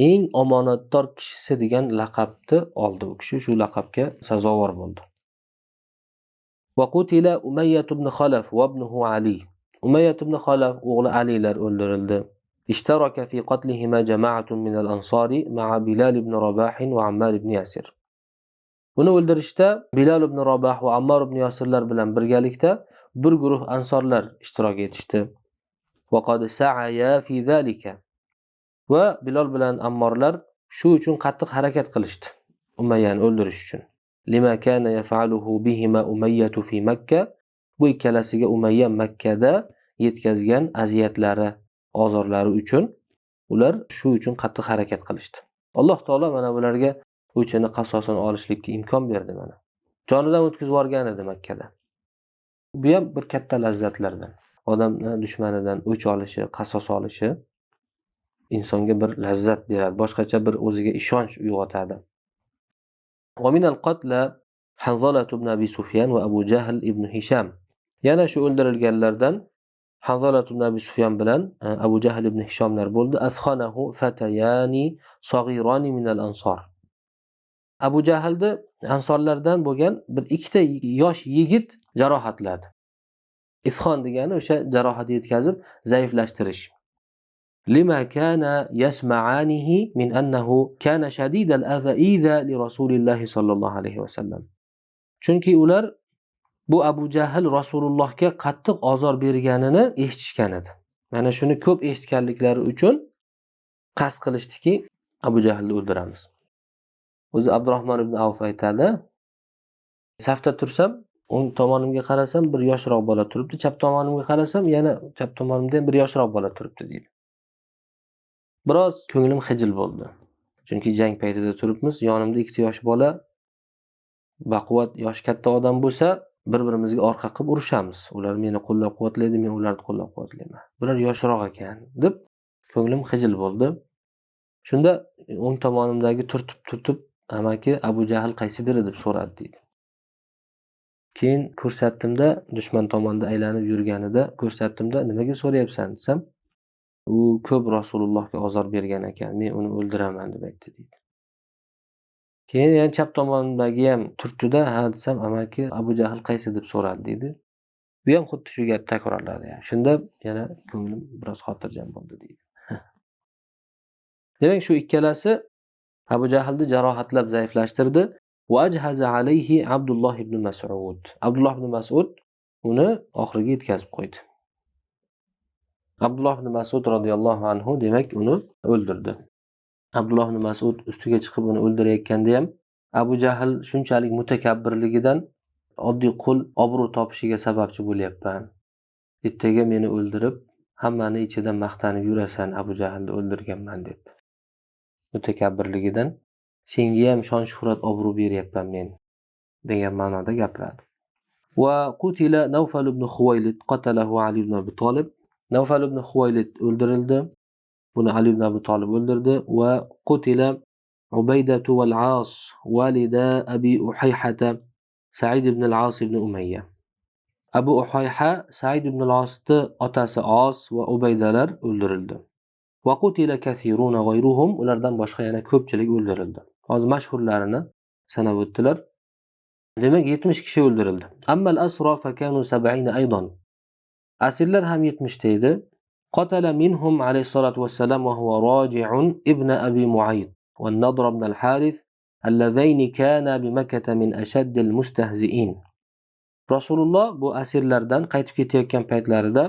B: eng omonatdor kishisi degan laqabni oldi. U kishi shu laqabga sazovor bo'ldi. Va qutila Umayyah ibn Khalaf va ibnuhu Ali. Umayyah ibn Khalaf o'g'li Alilar o'ldirildi. اشترك في قتلهما جماعة من الأنصار مع بلال بن رباح وعمار بن ياسر. Uni o'ldirishda Bilal ibn Rabah va Ammar ibn Yasirlar bilan birgalikda bir guruh ansorlar ishtirok etishdi. Va qad sa'aya fi zalika. Va Bilal bilan Ammarlar shu uchun qattiq harakat qilishdi. Umayyani o'ldirish uchun. Lima kana yaf'aluhu bihima Umayyah fi Makka. Bu ikkalasiga Umayya Makkada yetkazgan aziyatlari, ozorlari uchun ular shu uchun qattiq harakat qilishdi. Alloh taolo mana bularga o'chini qasosini olishlikka imkon berdi mana. Jonidan o'tkazib yuborgan edi Makkada. Bu ham bir katta lazzatlardan. odamni dushmanidan o'ch olishi, qasos olishi insonga bir lazzat beradi, boshqacha bir o'ziga ishonch uyg'otadi. ومن القتلى حنظلة بن أبي سفيان وأبو جهل ابن هشام. yana shu o'ldirilganlardan Hanzalat ibn Abi Sufyan bilan Abu Jahl ibn Hishomlar bo'ldi. Athkhanahu fatayani saghirani min al-ansar. Abu Jahlni ansorlardan bo'lgan bir ikkita yosh yigit jarohatladi. Ithxon degani o'sha jarohat yetkazib zaiflashtirish. Lima kana yasma'anihi min annahu kana shadid al-adha idha li Rasulillah sallallohu alayhi va sallam. Chunki ular bu Abu Jahl Rasulullohga qattiq ozor berganini eshitishgan edi. Mana shuni ko'p eshitganliklari uchun qasd qilishdiki, Abu Jahlni o'ldiramiz. O'zi Abdurrahmon ibn Avf aytadi, safda tursam, o'ng tomonimga qarasam bir yoshroq bola turibdi, chap tomonimga qarasam yana chap tomonimda ham bir yoshroq bola turibdi deydi. Biroz ko'nglim xijil bo'ldi. Chunki jang paytida turibmiz, yonimda ikkita yosh bola, baquvvat yosh katta odam bo'lsa, bir-birimizga orqa qilib urushamiz. Ular meni qo'llab-quvvatlaydi, men ularni qo'llab-quvvatlayman. Bular yoshroq ekan deb ko'nglim xijil bo'ldi. Shunda o'ng tomonimdagi turtib, amaki Abu Jahl qaysi biri deb so'radi deydi. Keyin ko'rsatdimda, dushman tomonda aylanib yurganida ko'rsatdimda, nimaga so'rayapsan desam, u ko'p Rasulullohga ozor bergan ekan, men uni o'ldiraman deb aytdi deydi. Keyin yana chap tomonidagi ham turtdi-da, ha desam, amaki Abu Jahl qaysi deb so'radi deydi. Bu ham xuddi shu gap takrorladi. Shunda yana ko'nglim biroz xotirjam bo'ldi deydi. Demak, shu ikkalasi Abu Jahlni jarohatlab zaiflashtirdi. Wajhaza alayhi Abdullah ibn Mas'ud. Abdullah ibn Mas'ud uni oxiriga yetkazib qo'ydi. Abdullah ibn Mas'ud radhiyallohu anhu demak uni o'ldirdi. Abdullah ibn Mas'ud ustiga chiqib uni o'ldirayotganda ham Abu Jahl shunchalik mutakabbirligidan oddiy qul obro' topishiga sababchi bo'lyapman. Ertaga meni o'ldirib, hammani ichida maqtanib yurasan, Abu Jahlni o'ldirganman deb. Mutakabbirligidan senga ham shon-shuhrat obro' beryapman men degan ma'noda gapiradi. Va qutila Nawfal ibn Khuwaylid qatalahu Ali ibn Abi Talib. Nawfal ibn Khuwaylid o'ldirildi. Buni Ali ibn Abi Talib o'ldirdi. Va qutila Ubaydatu wal As walida Abi Uhayhata Sa'id ibn al-As ibn Umayya. Abu Uhayha Sa'id ibn al-As'ni otasi As va Ubaydalar o'ldirildi. Va qutila kathiruna g'ayruhum, ulardan boshqa yana ko'pchilik o'ldirildi. Hozir mashhurlarini sanab o'tdilar. Demak 70 kishi o'ldirildi. Amma al-asra fa kanu 70 aydan. Asirlar ham 70 ta edi. Qatala minhum alayhi salatu wassalam wa huwa raji'un ibn Abi Mu'ayd wa an-Nadr ibn al-Harith alladhaini kana bi Makkah min ashadd al-mustahzi'in. Rasululloh bu asirlardan qaytib ketayotgan paytlarida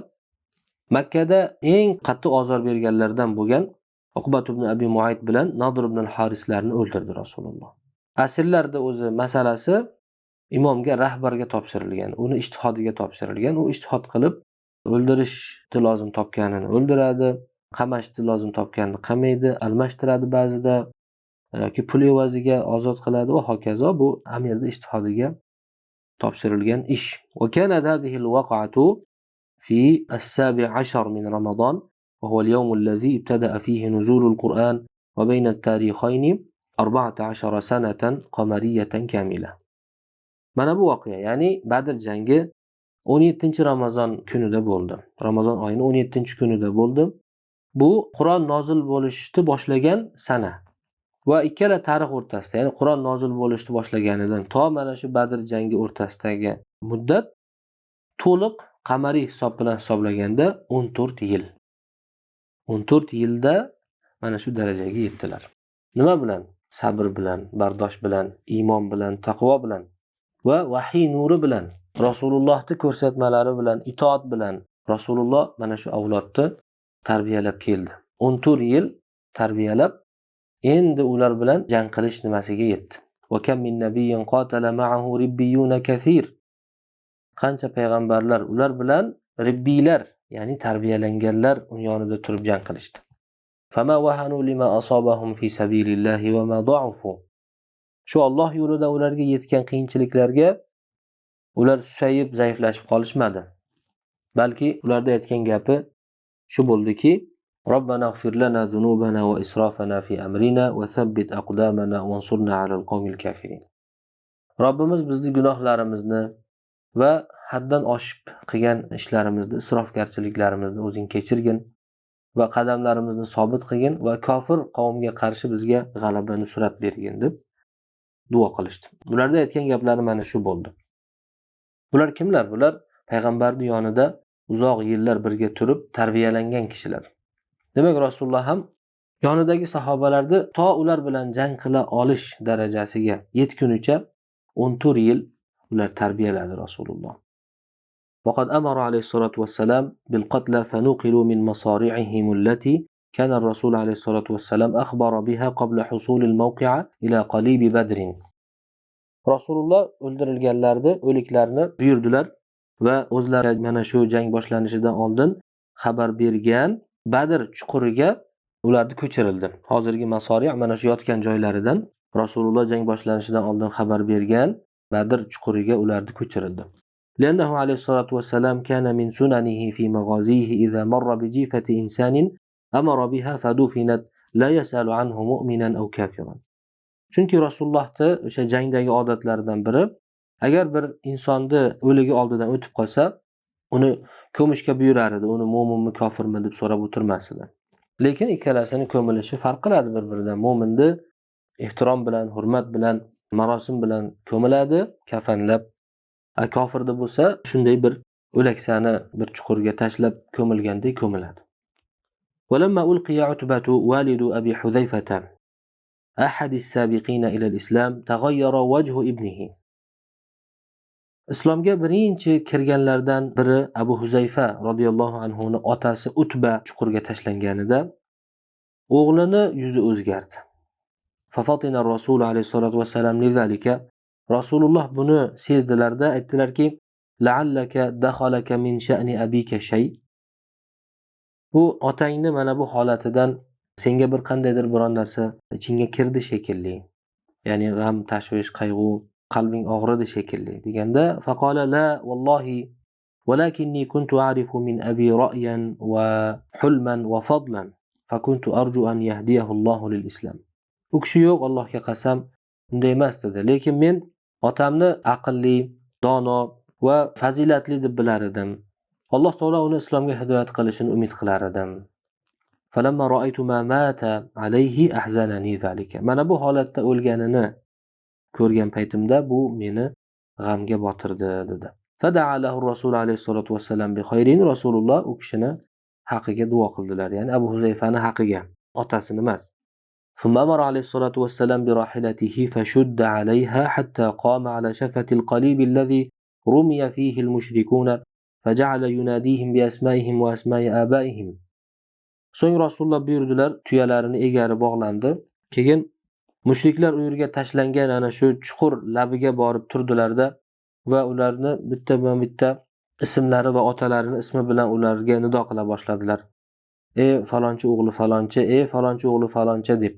B: Makkada eng qattiq ozor berganlardan bo'lgan Uqbat ibn Abi Mu'ayd bilan Nadr ibn al-Harislarni o'ldirdi Rasululloh. Asirlarda o'zi masalasi imomga, rahbarga topshirilgan, uni ijtihodiga topshirilgan. U ijtihod qilib o'ldirishni lozim topganini o'ldiradi, qamashni lozim topganini qamaydi, almashtiradi ba'zida yoki pul evaziga ozod qiladi va hokazo. Bu amirni ijtihodiga topshirilgan ish. Va kanat hadhihi al-waqa'atu في 17 من رمضان وهو اليوم الذي ابتدأ فيه نزول القرآن وبين التاريخين 14 سنة قمرية كاملة. Mana bu voqea, ya'ni Badr jangi 17-Ramazon kunida bo'ldi. Ramazon oyining 17-kunida bo'ldi. Bu Qur'on nozil bo'lishni boshlagan sana va ikkala tarix o'rtasida, ya'ni Qur'on nozil bo'lishni boshlaganidan to mana shu Badr jangi o'rtasidagi muddat to'liq qamariy hisob bilan hisoblaganda 14 yil. 14 yilda mana shu darajaga yetdilar. Nima bilan? Sabr bilan, bardosh bilan, iymon bilan, taqvo bilan va vahiy nuri bilan, Rasulullohning ko'rsatmalari bilan, itoat bilan Rasululloh mana shu avlodni tarbiyalab keldi. 14 yil tarbiyalab, endi ular bilan jang qilish nimasiga yetdi. Va kam min nabiyyin qatala ma'ahu ribbiyuna kaseer. Qancha payg'ambarlar ular bilan ribbiylar, ya'ni tarbiyalanganlar uning yonida turib jang qilishdi. Fama wahanu lima asabahum fi sabilillahi wa ma da'ufu. Shu Alloh yo'lida ularga yetgan qiyinchiliklarga ular susayib, zaiflashib qolishmadi. balki ularda aytgan gapi shu bo'ldiki: Robbana ighfir lana zunubana va israfana fi amrina va thabbit aqdamana wansurna alal qawmil kafirin. Robbimiz bizni gunohlarimizni va haddan oshib qilgan ishlarimizni, isrofgarchiliklarimizni o'zing kechirgin va qadamlarimizni sobit qilgin va kofir qavmga qarshi bizga g'alaba nusrat bergin deb duo qilishdi. Ularda aytgan gaplari mana shu bo'ldi. Bular kimlar? Bular payg'ambarning yonida uzoq yillar birga turib tarbiyalangan kishilar. Demak, Rasululloh ham yonidagi sahobalarni to ular bilan jang qila olish darajasiga yetgunicha 14 yil ular tarbiyaladi Rasululloh. Faqat amara alayhissalatu vassalam bil qatl fanuqilu min masari'ihim allati kana ar-rasul alayhissalatu vassalam akhbara biha qabla husul al-mawqi'a ila qalib Badr. Rasululloh o'ldirilganlarni, o'liklarni buyurdilar va o'zlari mana shu jang boshlanishidan oldin xabar bergan Badr chuquriga ularni ko'chirildi. Hozirgi masori' mana shu yotgan joylaridan Rasululloh jang boshlanishidan oldin xabar bergan Badr chuquriga ularni ko'chirildi. لأنه عليه الصلاة والسلام كان من سننه في مغازيه إذا مر بجيفة إنسان أمر بها فدفنت لا يسأل عنه مؤمنا أو كافرا. Chunki Rasulullohning o'sha jangdagi odatlaridan biri, agar bir insonni o'ligi oldidan o'tib qolsa, uni ko'mishga buyurar edi, uni mo'minmi, kofirmi deb so'rab o'tirmas edi. Lekin ikkalasini ko'milishi farq qiladi bir-biridan. Mo'minni ehtirom bilan, hurmat bilan, marosim bilan ko'miladi, kafanlab. Kofirda bo'lsa, shunday bir o'laksani bir chuqurga tashlab ko'milgandek ko'miladi. ولما ألقي عتبة والد أبي حذيفة أحد السابقين إلى الإسلام تغير وجه ابنه. Islomga birinchi kirganlardan biri Abu Huzayfa radhiyallohu anhu ning otasi Utba chuqurga tashlanganida o'g'lini yuzi o'zgardi. Fafatina Rasul alayhisolatu vasallam lidalika. Rasululloh buni sezdilarda aytdilarki: "La'allaka dakhalaka min sha'ni abika shay." Bu otangni mana bu holatidan senga bir qandaydir biron narsa ichingga kirdi shekilli. Ya'ni g'am, tashvish, qayg'u, qalbing og'ridi shekilli deganda faqala la wallahi walakinni kuntu a'rifu min abi ra'yan wa hulman wa fadlan fakuntu arju an yahdiyahu Alloh lil islam. U kishi yo'q, Allohga qasam, bunday emas dedi. Lekin men otamni aqlli, dono va fazilatli deb bilar edim. Alloh taolo uni islomga hidoyat qilishini umid qilar edim. Falamma ra'aytu ma mata alayhi ahzanani zalika. Mana bu holatda o'lganini ko'rgan paytimda bu meni g'amga botirdi dedi. Fada'a lahu Rasul alayhisolatu vassalam bi khayrin. Rasululloh u kishini haqiga duo qildilar. Ya'ni Abu Huzayfani haqiga, otasini emas. ثم أمر عليه الصلاة والسلام براحلته فشد عليها حتى قام على شفة القليب الذي رمي فيه المشركون فجعل يناديهم بأسمائهم وأسماء آبائهم. So'ng Rasululloh buyurdilar, tuyalarini egari bog'landi. Keyin mushriklar u yerga tashlangan ana shu chuqur labiga borib turdilarda va ularni bitta ismlari va otalarining ismi bilan ularga nido qila boshladilar. Ey falonchi o'g'li falonchi, ey falonchi o'g'li falonchi deb.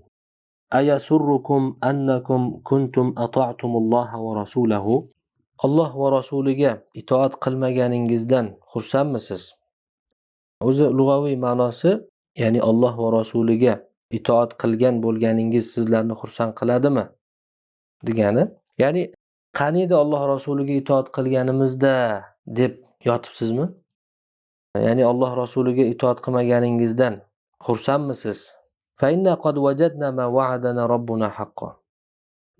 B: Ayasurrukum annakum kuntum ata'tumulloha va rasulahu. Alloh va rasuliga itoat qilmaganingizdan xursandmisiz? O'zi lug'aviy ma'nosi, ya'ni Alloh va rasuliga itoat qilgan bo'lganingiz sizlarni xursand qiladimi degani. Ya'ni qaniydi Alloh rasuliga itoat qilganimizda deb yotibsizmi? Ya'ni Alloh rasuliga itoat qilmaganingizdan xursandmisiz? Fa inna qad wajadna ma wa'adana robbuna haqqan.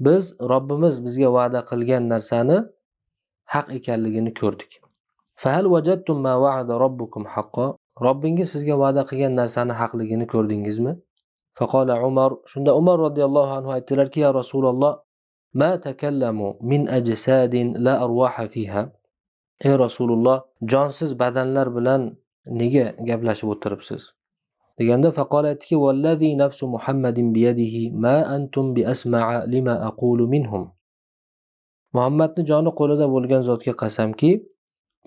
B: Biz Robbimiz bizga va'da qilgan narsani haq ekanligini ko'rdik. Fa hal wajadtum ma wa'ada robbukum haqqan? Robbingiz sizga va'da qilgan narsani haqligini ko'rdingizmi? Faqala Umar, shunda Umar radhiyallohu anhu aytdilarki: "Ya Rasululloh, ma takallamu min ajsadin la arwaha fiha." Ey Rasululloh, jonsiz badanlar bilan nega gaplashib o'tiribsiz? Deganda faqala aytdiki: "Vallazi nafsu Muhammadin biyadihi ma antum bi asma'a lima aqulu minhum." Muhammadning joni qo'lida bo'lgan zotga qasamki,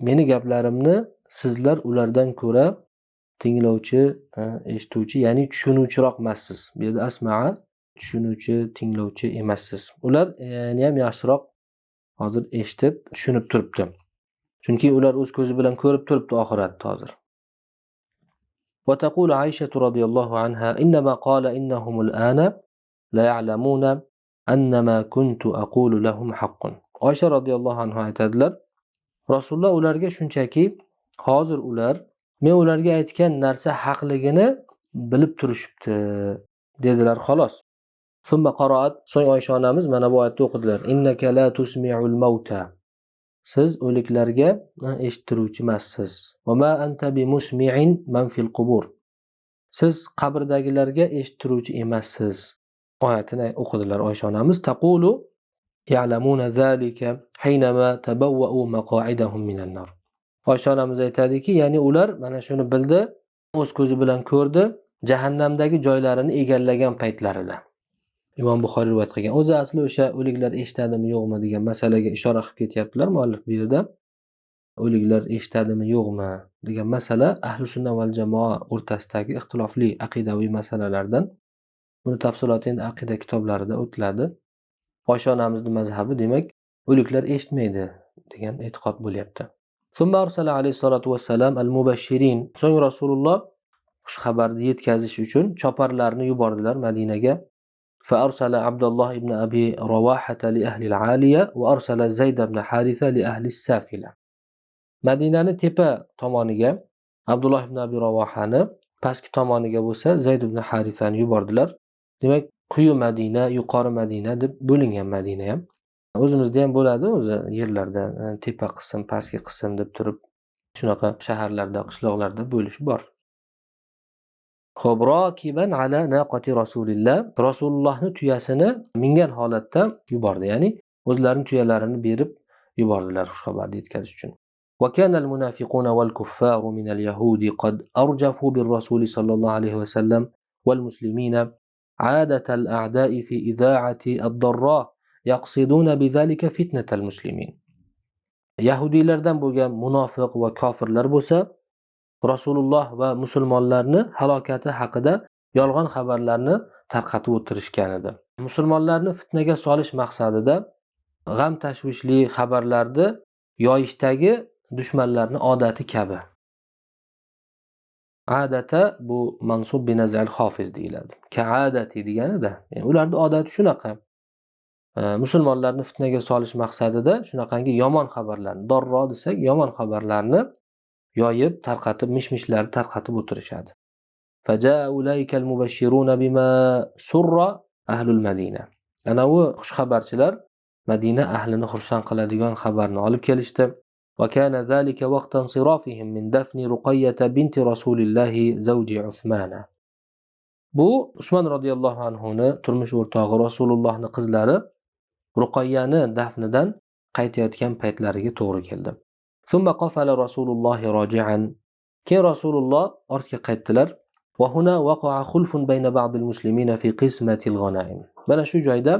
B: meni gaplarimni sizlar ulardan ko'ra tinglovchi, eshituvchi, ya'ni tushunuvchiroq emassiz. Bu yerda asma'a tushunuvchi, tinglovchi emassiz. Ular yana ham yaxshiroq hozir eshitib, tushunib turibdi. Chunki ular o'z ko'zi bilan ko'rib turibdi oxiratni hozir. وتقول عائشة رضي الله عنها إنما قال إنهم الآن لا يعلمون أن ما كنت أقول لهم حق. Oysha radhiyallohu anha aytadilar, Rasululloh ularga shunchaki hozir ular men ularga aytgan narsa haqligini bilib turishibdi dedilar xolos. Summa qara'at, so'ng Oysha onamiz mana bu oyatni o'qidilar. Innaka la tusmi'ul mauta. Siz o'liklarga eshittiruvchi emassiz. Va ma anta bimusmi'in man fil qubur. Siz qabrdagilarga eshittiruvchi emassiz. Oyatini o'qidilar Oysha onamiz. Taqulu ya'lamuna zalika hinama tabawwa'u maqa'idahum minan nar. Oysha onamiz aytadiki, ya'ni ular mana shuni bildi, o'z ko'zi bilan ko'rdi, jahannamdagi joylarini egallagan paytlarida. Imom Buxoriy rivoyat qilgan. O'zi asli o'sha o'liklar eshitadimi yo'qmi degan masalaga ishora qilib ketyaptilar muallif bu yerda. O'liklar eshitadimi yo'qmi degan masala ahli sunna val jamoa o'rtasidagi ixtilofli aqidaviy masalalardan. Buni tafsiloti endi aqida kitoblarida o'tiladi. Oysha onamizning mazhabi demak, o'liklar eshitmaydi degan e'tiqod bo'lyapti. Summa arsala alayhi salatu vassalam al-mubashirin. So'ng Rasululloh xush xabarni yetkazish uchun choparlarni yubordilar Madinaga. فأرسل عبد الله بن أبي رواحة لأهل العالية وأرسل زيد بن حارثة لأهل السافلة. Madinani tepa tomoniga Abdulloh ibn Abi Ravahani, pastki tomoniga bo'lsa Zayd ibn Harithani yubordilar. Demak, quyi Madina, yuqori Madina deb bo'lingan Madina ham. O'zimizda ham bo'ladi o'zi yerlarda tepa qism, pastki qism deb turib shunaqa shaharlarda, qishloqlarda bo'lish bor. Xo'brokiban ala naqati Rasulillah. Rasulullohning tuyasini mingan holatda yubordi, ya'ni o'zlarining tuyalarini berib yubordilar xushxabarni yetkazish uchun. Wa kana al-munafiquna wal-kuffaru min al-yahudi qad arjafu bir-rasul sallallohu alayhi va sallam wal-muslimina 'adat al-a'da'i fi idha'ati ad-darra yaqsiduna bidhalika fitnat al-muslimin. Yahudiylardan bo'lgan munofiq va kofirlar bo'lsa Rasululloh va musulmonlarni halokati haqida yolg'on xabarlarni tarqatib o'tirishgan edi. Musulmonlarni fitnaga solish maqsadida g'am tashvishli xabarlarni yoyishdagi dushmanlarning odati kabi. Adata bu mansub binazal hofiz deyiladi. Ka'adati deganida, ya'ni ularning odati shunaqa. Musulmonlarni fitnaga solish maqsadida shunaqangi yomon xabarlarni, dorro desak, yomon xabarlarni yoyib, tarqatib, mishmishlarni tarqatib o'tirishadi. Faja'a ulaykal mubashshiruna bima surra ahlul Madina. Ana u xushxabarchilar Madina ahlini xursand qiladigan xabarni olib kelishdi. Va kana zalika waqta insirafihim min dafni Ruqayyah binti Rasulillah zawji Uthman. Bu Usmon radhiyallohu anhu ni turmush o'rtog'i Rasulullohning qizlari Ruqayyani dafnidan qaytayotgan paytlariga to'g'ri keldi. Thumma qafala Rasululloh roji'an. Keyin Rasululloh ortga qaytdilar. Va huna waqa'a khulfun bayna ba'd al-muslimina fi qismati al-ghanaim. Mana shu joyda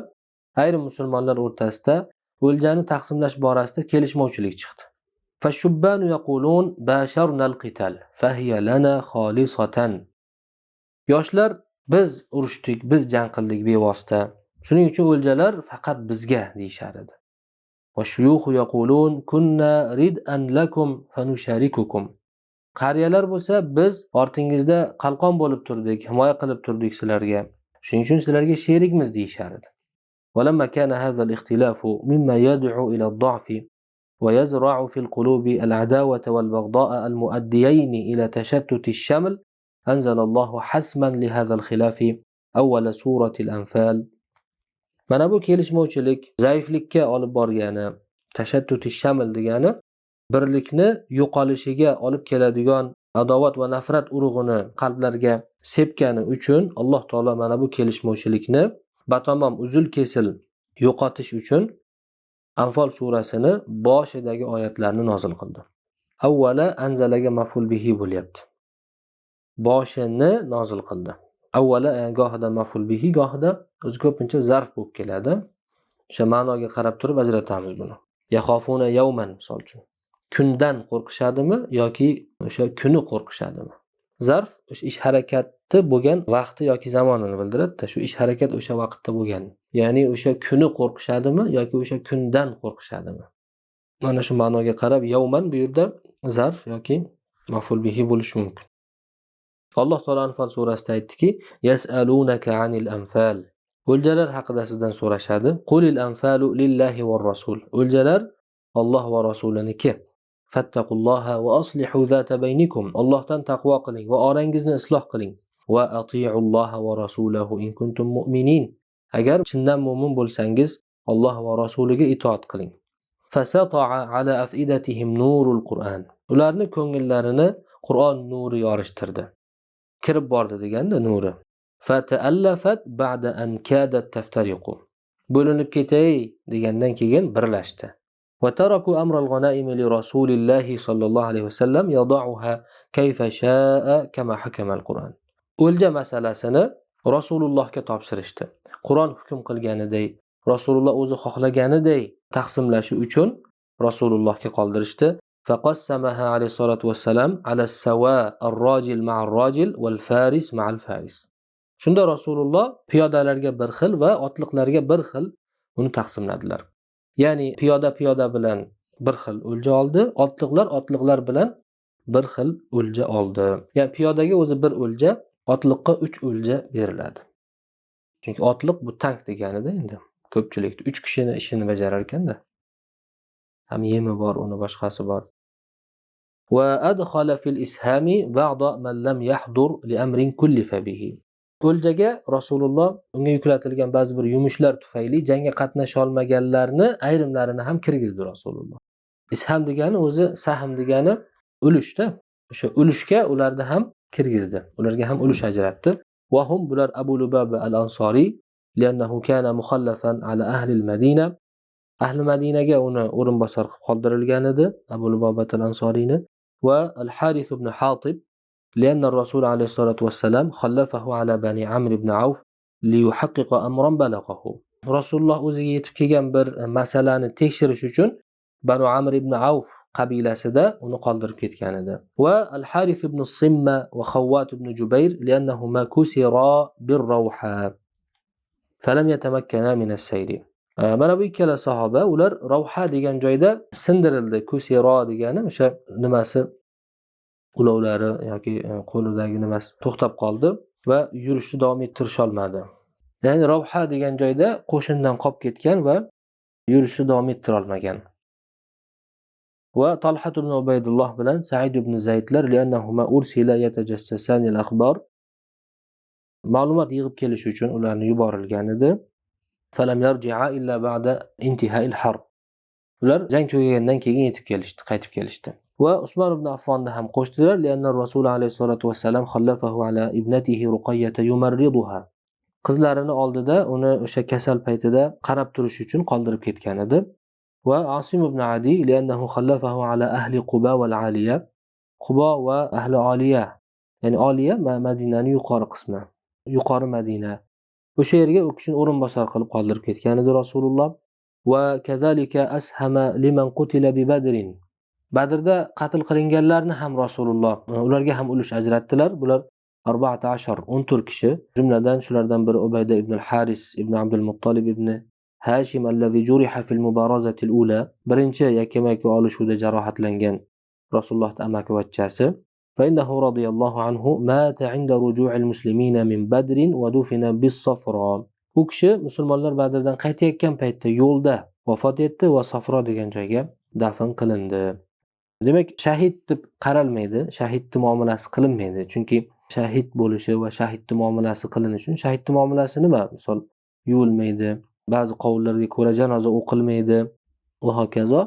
B: ayrim musulmonlar o'rtasida o'ljani taqsimlash borasida kelishmovchilik chiqdi. Fashubbanu yaqulun basharna al-qital fahiya lana khalisatan. Yoshlar biz urushdik, biz jang qildik bevosita. Shuning uchun o'ljalar faqat bizga deyshar edi. Va shuyukhu yaqulun kunna rid'an lakum fanusharikukum. Qariyalar bo'lsa biz ortingizda qalqon bo'lib turdik, himoya qilib turdik sizlarga. Shuning uchun sizlarga sherikmiz deyshar edi. ولما كان هذا الاختلاف مما يدعو إلى الضعف ويزرع في القلوب العداوة والبغضاء المؤديين إلى تشتت الشمل أنزل الله حسما لهذا الخلاف أول سورة الأنفال. Mana bu kelishmovchilik zaiflikka olib borgani, tashattut shamil degani birlikni yo'qolishiga olib keladigan adovat va nafrat urug'ini qalblarga sepgani uchun Alloh taolo mana bu kelishmovchilikni batamom uzul kesil yo'qotish uchun Anfal surasini boshidagi oyatlarni nozil qildi. Avvala anzalaga maf'ul bihi bo'lyapti. Boshini nozil qildi. Avvala gohida maf'ul bihi, gohida o'zi ko'pincha zarf bo'lib keladi. O'sha ma'noga qarab turib ajratamiz buni. Yaxofuna yawman misol uchun. Kundan qo'rqishadimi yoki o'sha kuni qo'rqishadimi? Zarf o'sha ish harakati bo'lgan vaqti yoki zamonini bildiradi. Shu ish harakat o'sha vaqtda bo'lgan. Ya'ni o'sha kuni qo'rqishadimi yoki o'sha kundan qo'rqishadimi? Mana shu ma'noga qarab yawman bu yerda zarf yoki maf'ul bihi bo'lishi mumkin. Alloh taolo Anfal surasida aytdiki: "Yas'alunaka 'anil anfal." O'ljalar haqida sizdan so'rashadi. Qulil anfalu lillahi var rasul. O'ljalar Alloh va rasuliniki. Fattaqulloha va aslihu zata baynikum. Allohdan taqvo qiling va orangizni isloh qiling. Va ati'ulloha va rasulahu in kuntum mu'minin. Agar chindan mu'min bo'lsangiz, Alloh va rasuliga itoat qiling. Fasata'a ala afidatihim nurul Qur'an. Ularning ko'ngillarini Qur'on nuri yorishtirdi. Kirib bordi deganda nuri. Fata'allafat ba'da an kadat taftariqu. Bo'linib ketay degandan keyin birlashdi. Va taraku amral g'anaim li rasulillahi sallallohu alayhi vasallam yad'uha kayfa sha'a kama hakama al-Qur'an. O'lja masalasini Rasulullohga topshirishdi. Qur'on hukm qilganiday, Rasululloh o'zi xohlaganiday taqsimlashi uchun Rasulullohga qoldirishdi. Faqassamaha alayhi salatu vassalam ala sawa ar-rajil ma'ar rajil wal faris ma'al faris. Shunda Rasululloh piyodalarga bir xil va otliqlarga bir xil uni taqsimladilar. Ya'ni piyoda bilan bir xil o'lja oldi, otliqlar bilan bir xil o'lja oldi. Ya'ni piyodaga o'zi bir o'lja, otliqqa 3 o'lja beriladi. Chunki otliq bu tank deganida endi. Ko'pchilik 3 kishini ishini bajarar ekanda. Ham yemi bor, uni boshqasi bor. Va adkhala fil ishami ba'da man lam yahdur li amrin kullifa bihi. O'ljaga Rasululloh unga yuklatilgan ba'zi bir yumushlar tufayli jangga qatnasha olmaganlarni ayrimlarini ham kirgizdi Rasululloh. Isham degani o'zi sahm degani ulushda. O'sha ulushga ularni ham kirgizdi. Ularga ham ulush ajratdi. Va hum bular Abu Lubaba al-Ansari li'annahu kana mukhallafan ala ahli al-Madina. Ahli Madinaga uni o'rinbosar qilib qoldirilgan edi, Abu Lubaba al-Ansariyni. Va al-Harith ibn Hatib لأن الرسول عليه الصلاة والسلام خلفه على بني عمرو بن عوف ليحقق أمرا بلغه. Rasululloh o'ziga yetib kelgan bir masalani tekshirish uchun Banu Amr ibn Avf qabilasida uni qoldirib ketgan edi. Va Al-Harith ibn Simma va Khawwat ibn Jubayr li'annahuma kusira bir-rawha falam yatamakkana min as-sayr. Mana bu ikkala sahoba ular Rawha degan joyda sindirildi. Kusira degani o'sha nimasi ulovlari yoki qo'lidagi nimasi to'xtab qoldi va yurishni davom ettirisha olmadi. Ya'ni Rawha degan joyda qo'shindan qolib ketgan va yurishni davom ettira olmagan. Va Talhat ibn Ubaydulloh bilan Sa'id ibn Zaydlar li'annahuma ursila yatajassasani al-akhbar. Ma'lumot yig'ib kelish uchun ularni yuborilgan edi. Falam yarji'a illa ba'da intihai al-harb. Ular jang tugagandan keyin qaytib kelishdi. Va Usmon ibn Affonni ham qo'shdilar li'anna Rasul alayhi salatu vassalam khallafahu ala ibnatihi Ruqayyah yumarriduha. Qizlarini oldida uni o'sha kasal paytida qarab turish uchun qoldirib ketgan edi. Va Asim ibn Adi li'annahu khallafahu ala ahli Quba wal Aliya. Quba va ahli Aliya. Ya'ni Aliya Madinaning yuqori qismi, yuqori Madina. O'sha yerga u kishini o'rinbosar qilib qoldirib ketgan edi Rasululloh. Va kazalika ashama liman qutila bi Badrin. Badrda qatl qilinganlarni ham Rasululloh ularga ham ulush ajratdilar. Bular 14 kishi. Jumladan shulardan biri Ubayda ibn al-Haris ibn Abdul Muttalib ibn Hashim allazi juriha fil mubarazati al-ula. Birinchi yakkama-yakka olishuvda jarohatlangan Rasulullohning amakivachchasi. Fa innahu radiyallohu anhu mata 'inda ruju'il muslimina min Badrin wa dufina bis-Safra. U kishi musulmonlar Badrdan qaytayotgan paytda yo'lda vafot etdi va Safro degan joyga dafn qilindi. Demak, shahid deb qaralmaydi, shahidning muomalasi qilinmaydi. Chunki shahid bo'lishi va shahidning muomalasi qilinishi uchun shahidning muomalasi nima? Misol, yuvilmaydi, ba'zi qovullarga ko'ra janoza o'qilmaydi va hokazo.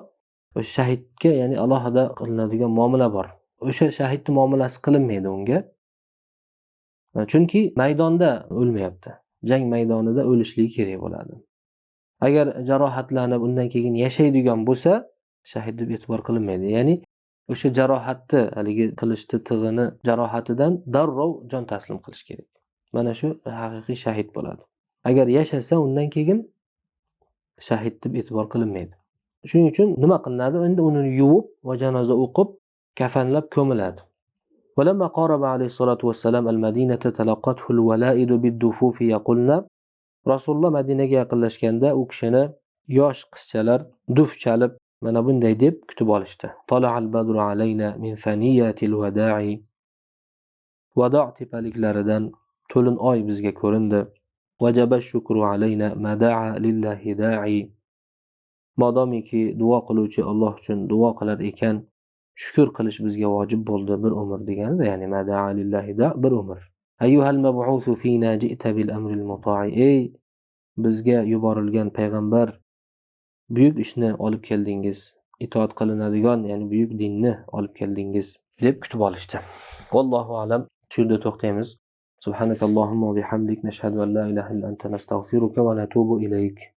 B: O'sha shahidga, ya'ni alohida qilinadigan muomala bor. O'sha shahidning muomalasi qilinmaydi unga. Chunki maydonda o'lmayapti. Jang maydonida o'lishligi kerak bo'ladi. Agar jarohatlanib undan keyin yashaydigan bo'lsa, shahid deb e'tibor qilinmaydi. Ya'ni o'sha jarohatni, haligi qilishni tig'ini jarohatidan darrov jon taslim qilish kerak. Mana shu haqiqiy shahid bo'ladi. Agar yashasa undan keyin shahid deb e'tibor qilinmaydi. Shuning uchun nima qilinadi? Endi uni yuvib va janoza o'qib, kafanlab ko'miladi. ولما قارب عليه الصلاة والسلام المدينة تلقته الولائد بالدفوف يقولنا. Rasululloh Madinaga yaqinlashganda u kishini yosh qizchalar duf chalib Mana bunday deb kutib olishdi. Tala'al badru alayna min thaniyatil wada'i. Vado tepaliklaridan to'lin oy bizga ko'rindi. Wajaba shukru alayna mada'a lillahi da'i. Modomiki duo qiluvchi Alloh uchun duo qilar ekan, shukr qilish bizga vojib bo'ldi bir umr deganida, ya'ni mada'a lillahi da bir umr. Ayyuhal mab'usu fina ji'ta bil amril muta'i. Ey bizga yuborilgan payg'ambar, buyuk ishni olib keldingiz. Itoat qilinadigan, ya'ni buyuk dinni olib keldingiz deb kutib olishdi. Vallohu alam. Shu yerda to'xtaymiz. Subhanakallohumma va bihamdik nashhadu an la ilaha illa anta nastaghfiruka va natubu ilayk.